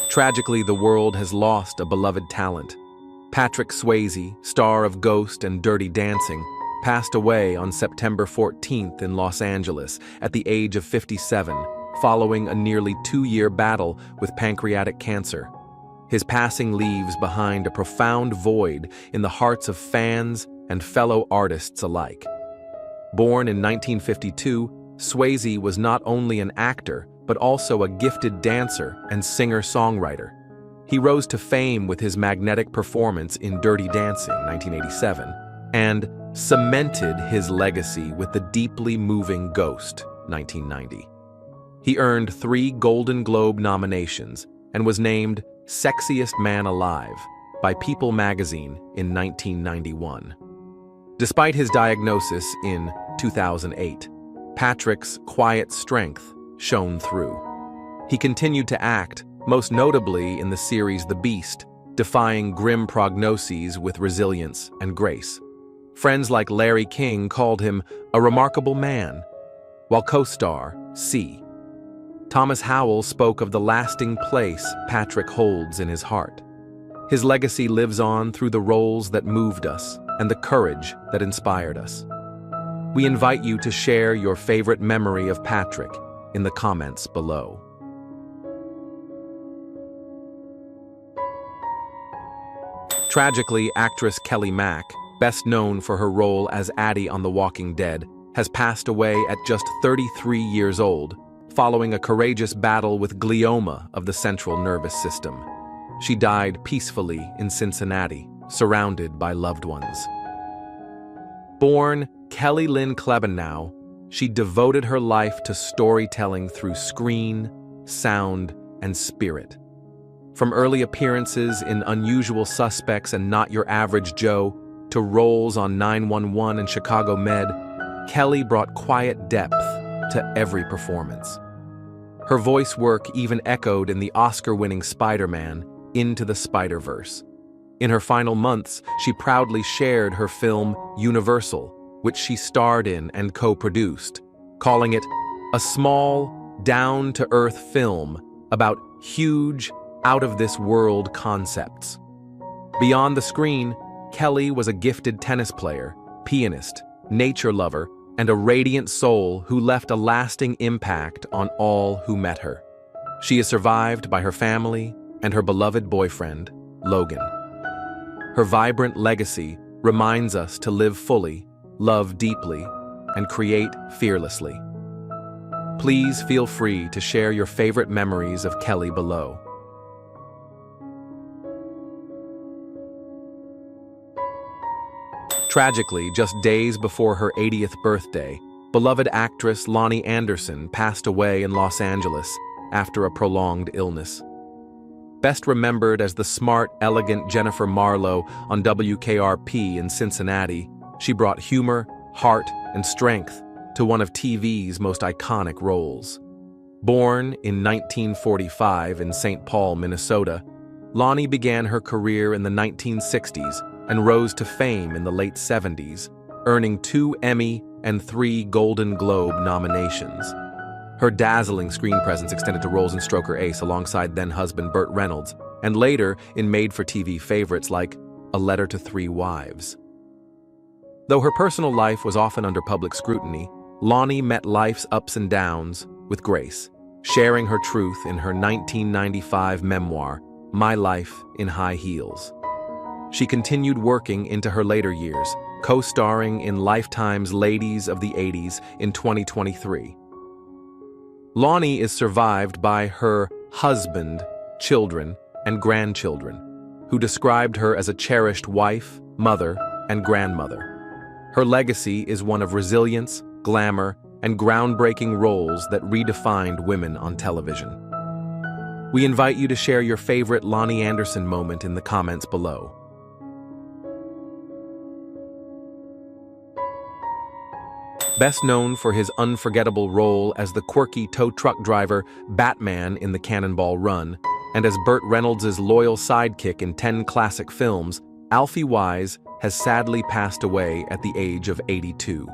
Tragically, the world has lost a beloved talent. Patrick Swayze, star of Ghost and Dirty Dancing, passed away on September 14th in Los Angeles at the age of 57, following a nearly 2-year battle with pancreatic cancer. His passing leaves behind a profound void in the hearts of fans and fellow artists alike. Born in 1952, Swayze was not only an actor, but also a gifted dancer and singer-songwriter. He rose to fame with his magnetic performance in Dirty Dancing, 1987, and cemented his legacy with the deeply moving Ghost, 1990. He earned 3 Golden Globe nominations and was named Sexiest Man Alive by People magazine in 1991. Despite his diagnosis in 2008, Patrick's quiet strength shone through. He continued to act, most notably in the series The Beast, defying grim prognoses with resilience and grace. Friends like Larry King called him a remarkable man, while co-star C. Thomas Howell spoke of the lasting place Patrick holds in his heart. His legacy lives on through the roles that moved us and the courage that inspired us. We invite you to share your favorite memory of Patrick in the comments below. Tragically, actress Kelley Mack, best known for her role as Addie on The Walking Dead, has passed away at just 33 years old, following a courageous battle with glioma of the central nervous system. She died peacefully in Cincinnati, surrounded by loved ones. Born Kelly Lynn Klebanow, she devoted her life to storytelling through screen, sound, and spirit. From early appearances in Unusual Suspects and Not Your Average Joe to roles on 911 and Chicago Med, Kelley brought quiet depth to every performance. Her voice work even echoed in the Oscar-winning Spider-Man Into the Spider-Verse. In her final months, she proudly shared her film Universal, which she starred in and co-produced, calling it a small, down-to-earth film about huge, out-of-this-world concepts. Beyond the screen, Kelley was a gifted tennis player, pianist, nature lover, and a radiant soul who left a lasting impact on all who met her. She is survived by her family and her beloved boyfriend, Logan. Her vibrant legacy reminds us to live fully, love deeply, and create fearlessly. Please feel free to share your favorite memories of Kelley below. Tragically, just days before her 80th birthday, beloved actress Lonnie Anderson passed away in Los Angeles after a prolonged illness. Best remembered as the smart, elegant Jennifer Marlowe on WKRP in Cincinnati, she brought humor, heart, and strength to one of TV's most iconic roles. Born in 1945 in St. Paul, Minnesota, Lonnie began her career in the 1960s and rose to fame in the late 70s, earning 2 Emmy and 3 Golden Globe nominations. Her dazzling screen presence extended to roles in Stroker Ace alongside then-husband Burt Reynolds, and later in made-for-TV favorites like A Letter to 3 Wives. Though her personal life was often under public scrutiny, Lonnie met life's ups and downs with grace, sharing her truth in her 1995 memoir, My Life in High Heels. She continued working into her later years, co-starring in Lifetime's Ladies of the 80s in 2023. Lonnie is survived by her husband, children, and grandchildren, who described her as a cherished wife, mother, and grandmother. Her legacy is one of resilience, glamour, and groundbreaking roles that redefined women on television. We invite you to share your favorite Lonnie Anderson moment in the comments below. Best known for his unforgettable role as the quirky tow truck driver Batman in The Cannonball Run, and as Burt Reynolds' loyal sidekick in 10 classic films, Alfie Wise has sadly passed away at the age of 82.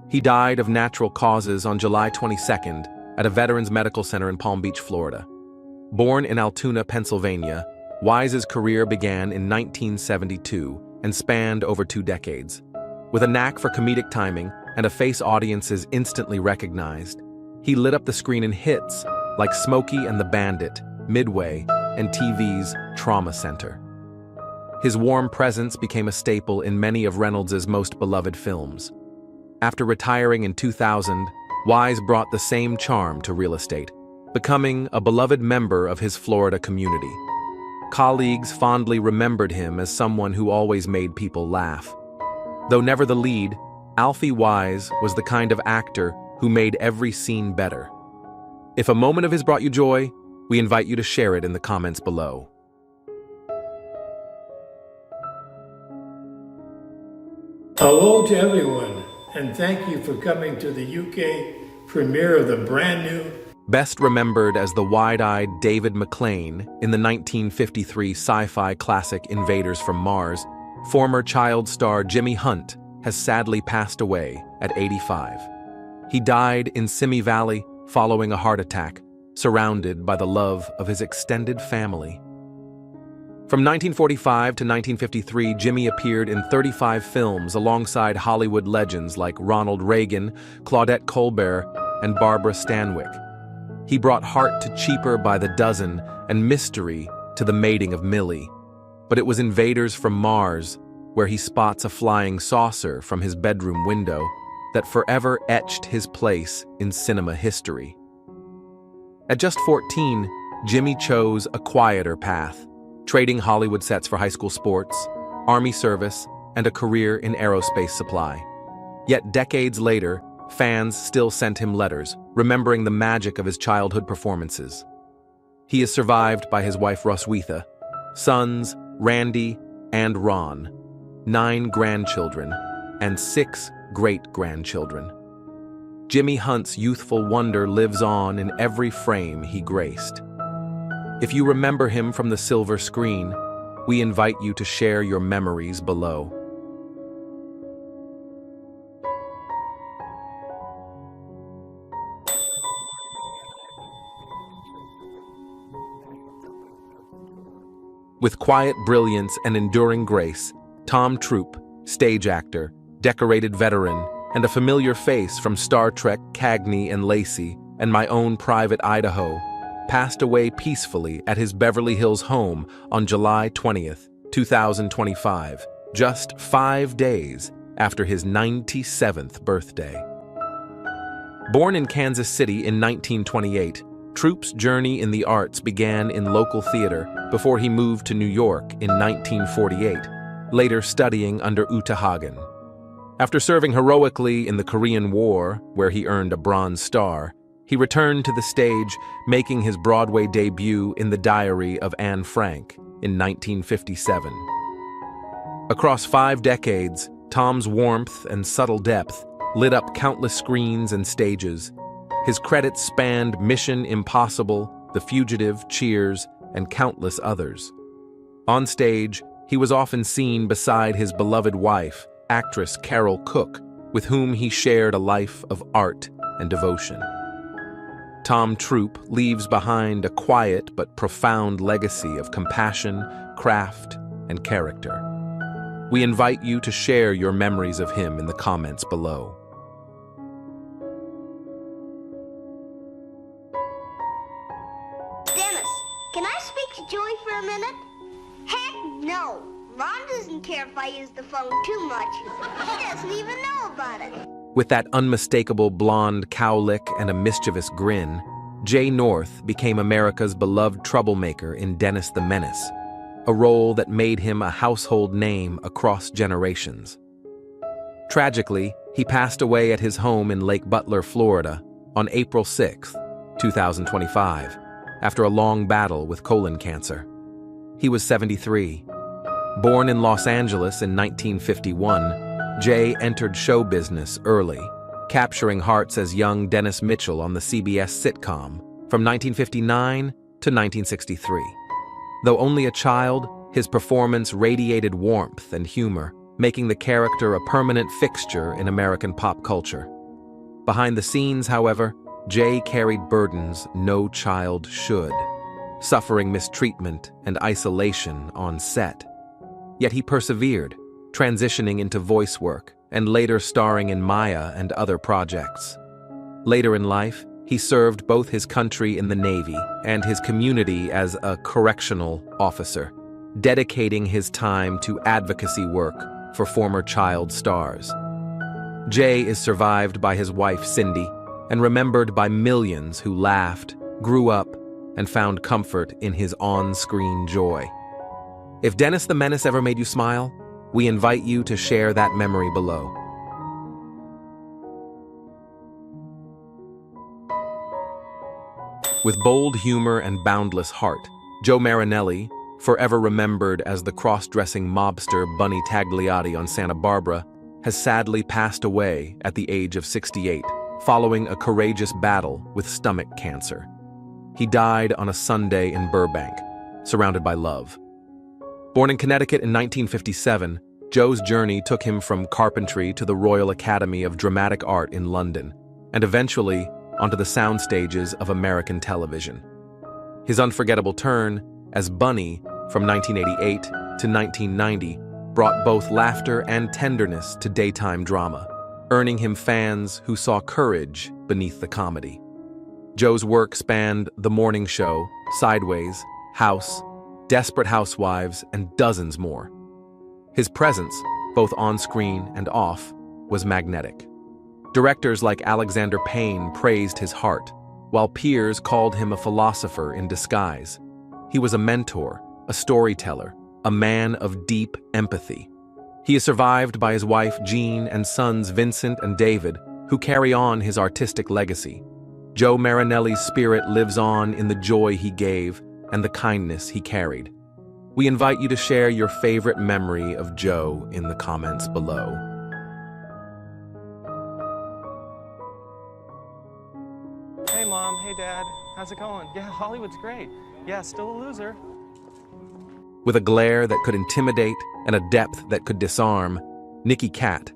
He died of natural causes on July 22nd at a Veterans Medical Center in Palm Beach, Florida. Born in Altoona, Pennsylvania, Wise's career began in 1972 and spanned over 2 decades. With a knack for comedic timing and a face audiences instantly recognized, he lit up the screen in hits like Smokey and the Bandit, Midway, and TV's Trauma Center. His warm presence became a staple in many of Reynolds' most beloved films. After retiring in 2000, Wise brought the same charm to real estate, becoming a beloved member of his Florida community. Colleagues fondly remembered him as someone who always made people laugh. Though never the lead, Alfie Wise was the kind of actor who made every scene better. If a moment of his brought you joy, we invite you to share it in the comments below. Hello to everyone, and thank you for coming to the UK premiere of the brand new, best remembered as the wide-eyed David McClane in the 1953 sci-fi classic Invaders from Mars, former child star Jimmy Hunt has sadly passed away at 85. He died in Simi Valley following a heart attack, surrounded by the love of his extended family. From 1945 to 1953, Jimmy appeared in 35 films alongside Hollywood legends like Ronald Reagan, Claudette Colbert, and Barbara Stanwyck. He brought heart to Cheaper by the Dozen and mystery to The Mating of Millie. But it was Invaders from Mars, where he spots a flying saucer from his bedroom window, that forever etched his place in cinema history. At just 14, Jimmy chose a quieter path, trading Hollywood sets for high school sports, Army service, and a career in aerospace supply. Yet decades later, fans still sent him letters, remembering the magic of his childhood performances. He is survived by his wife Roswitha, sons Randy and Ron, 9 grandchildren, and 6 great-grandchildren. Jimmy Hunt's youthful wonder lives on in every frame he graced. If you remember him from the silver screen, we invite you to share your memories below. With quiet brilliance and enduring grace, Tom Troop, stage actor, decorated veteran, and a familiar face from Star Trek, Cagney and Lacey, and My Own Private Idaho, passed away peacefully at his Beverly Hills home on July 20th, 2025, just 5 days after his 97th birthday. Born in Kansas City in 1928, Troop's journey in the arts began in local theater before he moved to New York in 1948, later studying under Uta Hagen. After serving heroically in the Korean War, where he earned a Bronze Star, he returned to the stage, making his Broadway debut in The Diary of Anne Frank in 1957. Across 5 decades, Tom's warmth and subtle depth lit up countless screens and stages. His credits spanned Mission Impossible, The Fugitive, Cheers, and countless others. On stage, he was often seen beside his beloved wife, actress Carol Cook, with whom he shared a life of art and devotion. Tom Troop leaves behind a quiet but profound legacy of compassion, craft, and character. We invite you to share your memories of him in the comments below. Dennis, can I speak to Joey for a minute? Heck no! Ron doesn't care if I use the phone too much. He doesn't even know about it. With that unmistakable blonde cowlick and a mischievous grin, Jay North became America's beloved troublemaker in Dennis the Menace, a role that made him a household name across generations. Tragically, he passed away at his home in Lake Butler, Florida, on April 6, 2025, after a long battle with colon cancer. He was 73. Born in Los Angeles in 1951, Jay entered show business early, capturing hearts as young Dennis Mitchell on the CBS sitcom from 1959 to 1963. Though only a child, his performance radiated warmth and humor, making the character a permanent fixture in American pop culture. Behind the scenes, however, Jay carried burdens no child should. suffering mistreatment and isolation on set. Yet he persevered, transitioning into voice work and later starring in Maya and other projects. Later in life, he served both his country in the Navy and his community as a correctional officer, dedicating his time to advocacy work for former child stars. Jay is survived by his wife Cindy and remembered by millions who laughed, grew up, and found comfort in his on-screen joy. If Dennis the Menace ever made you smile, we invite you to share that memory below. With bold humor and boundless heart, Joe Marinelli, forever remembered as the cross-dressing mobster Bunny Tagliotti on Santa Barbara, has sadly passed away at the age of 68, following a courageous battle with stomach cancer. He died on a Sunday in Burbank, surrounded by love. Born in Connecticut in 1957, Joe's journey took him from carpentry to the Royal Academy of Dramatic Art in London, and eventually onto the sound stages of American television. His unforgettable turn as Bunny from 1988 to 1990 brought both laughter and tenderness to daytime drama, earning him fans who saw courage beneath the comedy. Joe's work spanned The Morning Show, Sideways, House, Desperate Housewives, and dozens more. His presence, both on-screen and off, was magnetic. Directors like Alexander Payne praised his heart, while peers called him a philosopher in disguise. He was a mentor, a storyteller, a man of deep empathy. He is survived by his wife Jean and sons Vincent and David, who carry on his artistic legacy. Joe Marinelli's spirit lives on in the joy he gave and the kindness he carried. We invite you to share your favorite memory of Joe in the comments below. Hey Mom, hey Dad, how's it going? Yeah, Hollywood's great. Yeah, still a loser. With a glare that could intimidate and a depth that could disarm, Nikki Cat,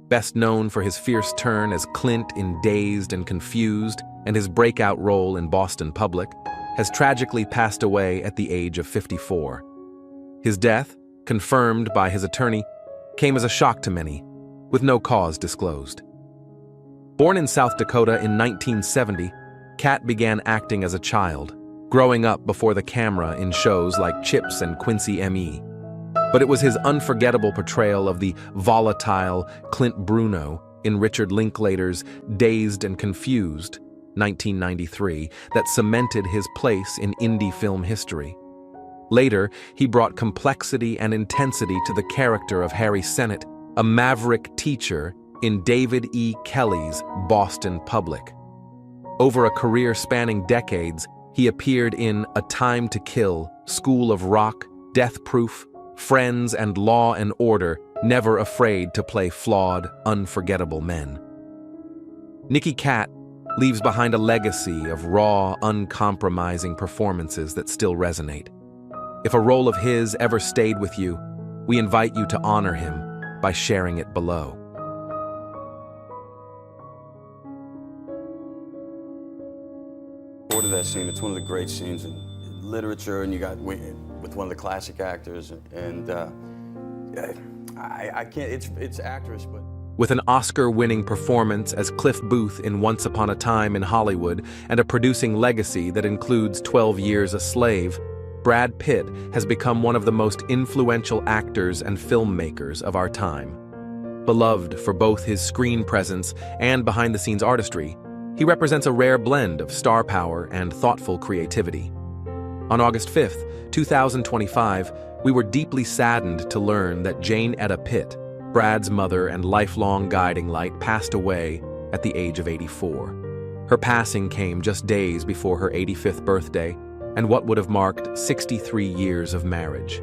best known for his fierce turn as Clint in Dazed and Confused and his breakout role in Boston Public, has tragically passed away at the age of 54. His death, confirmed by his attorney, came as a shock to many, with no cause disclosed. Born in South Dakota in 1970, Cat began acting as a child, growing up before the camera in shows like Chips and Quincy M.E. But it was his unforgettable portrayal of the volatile Clint Bruno in Richard Linklater's Dazed and Confused, 1993, that cemented his place in indie film history. Later, he brought complexity and intensity to the character of Harry Sennett, a maverick teacher in David E. Kelley's Boston Public. Over a career spanning decades, he appeared in A Time to Kill, School of Rock, Death Proof, Friends, and Law and Order, never afraid to play flawed, unforgettable men. Nikki Cat leaves behind a legacy of raw, uncompromising performances that still resonate. If a role of his ever stayed with you, we invite you to honor him by sharing it below. Order that scene. It's one of the great scenes in literature, and you got with one of the classic actors, and I can't. It's actress, but. With an Oscar-winning performance as Cliff Booth in Once Upon a Time in Hollywood and a producing legacy that includes 12 Years a Slave, Brad Pitt has become one of the most influential actors and filmmakers of our time. Beloved for both his screen presence and behind-the-scenes artistry, he represents a rare blend of star power and thoughtful creativity. On August 5th, 2025, we were deeply saddened to learn that Jane Etta Pitt, Brad's mother and lifelong guiding light, passed away at the age of 84. Her passing came just days before her 85th birthday and what would have marked 63 years of marriage.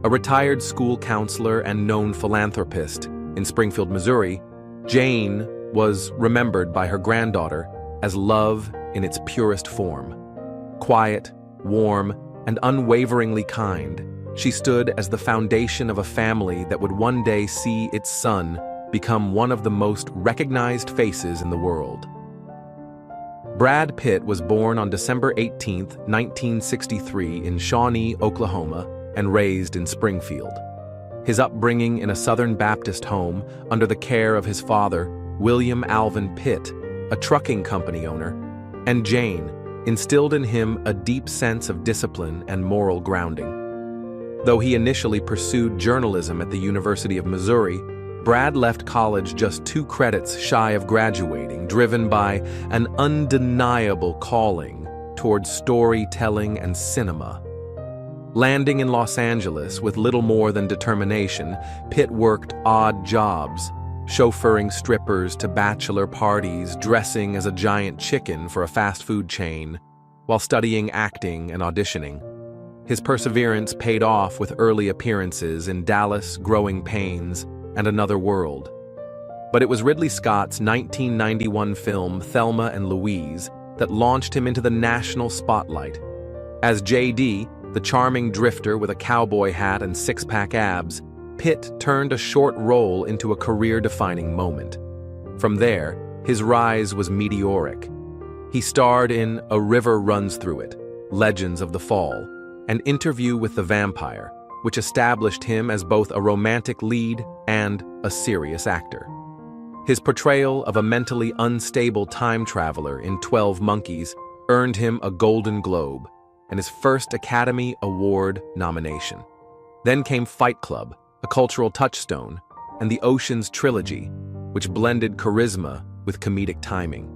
A retired school counselor and known philanthropist in Springfield, Missouri, Jane was remembered by her granddaughter as love in its purest form. Quiet, warm, and unwaveringly kind, she stood as the foundation of a family that would one day see its son become one of the most recognized faces in the world. Brad Pitt was born on December 18, 1963 in Shawnee, Oklahoma, and raised in Springfield. His upbringing in a Southern Baptist home under the care of his father, William Alvin Pitt, a trucking company owner, and Jane, instilled in him a deep sense of discipline and moral grounding. Though he initially pursued journalism at the University of Missouri, Brad left college just 2 credits shy of graduating, driven by an undeniable calling towards storytelling and cinema. Landing in Los Angeles with little more than determination, Pitt worked odd jobs, chauffeuring strippers to bachelor parties, dressing as a giant chicken for a fast food chain, while studying acting and auditioning. His perseverance paid off with early appearances in Dallas, Growing Pains, and Another World. But it was Ridley Scott's 1991 film Thelma and Louise that launched him into the national spotlight. As J.D., the charming drifter with a cowboy hat and six-pack abs, Pitt turned a short role into a career-defining moment. From there, his rise was meteoric. He starred in A River Runs Through It, Legends of the Fall, and Interview with the Vampire, which established him as both a romantic lead and a serious actor. His portrayal of a mentally unstable time traveler in 12 Monkeys earned him a Golden Globe and his first Academy Award nomination. Then came Fight Club, a cultural touchstone, and the Ocean's Trilogy, which blended charisma with comedic timing.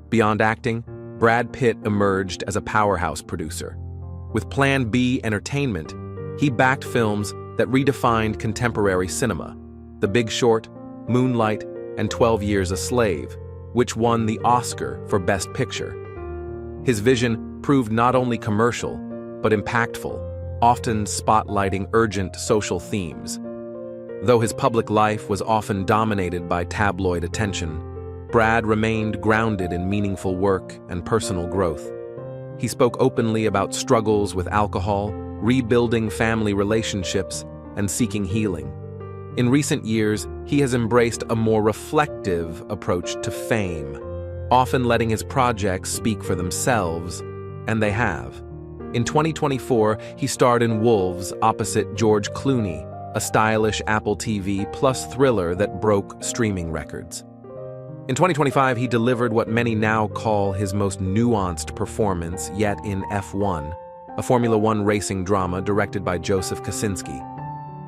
Beyond acting, Brad Pitt emerged as a powerhouse producer. With Plan B Entertainment, he backed films that redefined contemporary cinema, The Big Short, Moonlight, and 12 Years a Slave, which won the Oscar for Best Picture. His vision proved not only commercial, but impactful, often spotlighting urgent social themes. Though his public life was often dominated by tabloid attention, Brad remained grounded in meaningful work and personal growth. He spoke openly about struggles with alcohol, rebuilding family relationships, and seeking healing. In recent years, he has embraced a more reflective approach to fame, often letting his projects speak for themselves, and they have. In 2024, he starred in Wolves opposite George Clooney, a stylish Apple TV Plus thriller that broke streaming records. In 2025, he delivered what many now call his most nuanced performance yet in F1, a Formula One racing drama directed by Joseph Kosinski.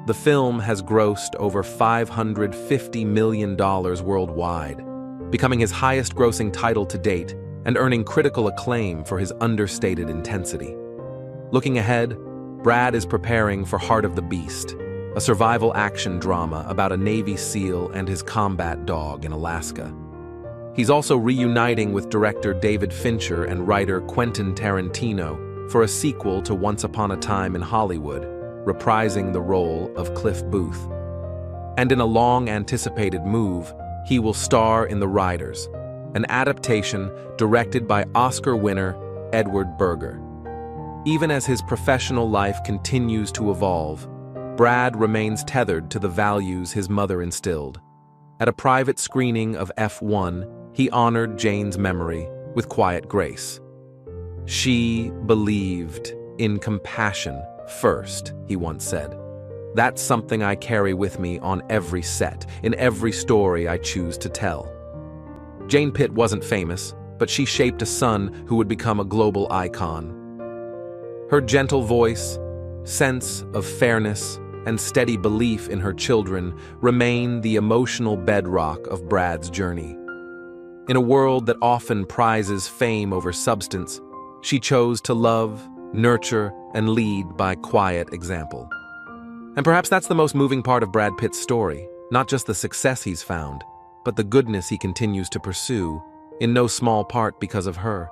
The film has grossed over $550 million worldwide, becoming his highest-grossing title to date and earning critical acclaim for his understated intensity. Looking ahead, Brad is preparing for Heart of the Beast, a survival action drama about a Navy SEAL and his combat dog in Alaska. He's also reuniting with director David Fincher and writer Quentin Tarantino for a sequel to Once Upon a Time in Hollywood, reprising the role of Cliff Booth. And in a long-anticipated move, he will star in The Riders, an adaptation directed by Oscar winner Edward Berger. Even as his professional life continues to evolve, Brad remains tethered to the values his mother instilled. At a private screening of F1, he honored Jane's memory with quiet grace. "She believed in compassion first," he once said. "That's something I carry with me on every set, in every story I choose to tell." Jane Pitt wasn't famous, but she shaped a son who would become a global icon. Her gentle voice, sense of fairness, and steady belief in her children remain the emotional bedrock of Brad's journey. In a world that often prizes fame over substance, she chose to love, nurture, and lead by quiet example. And perhaps that's the most moving part of Brad Pitt's story, not just the success he's found, but the goodness he continues to pursue, in no small part because of her.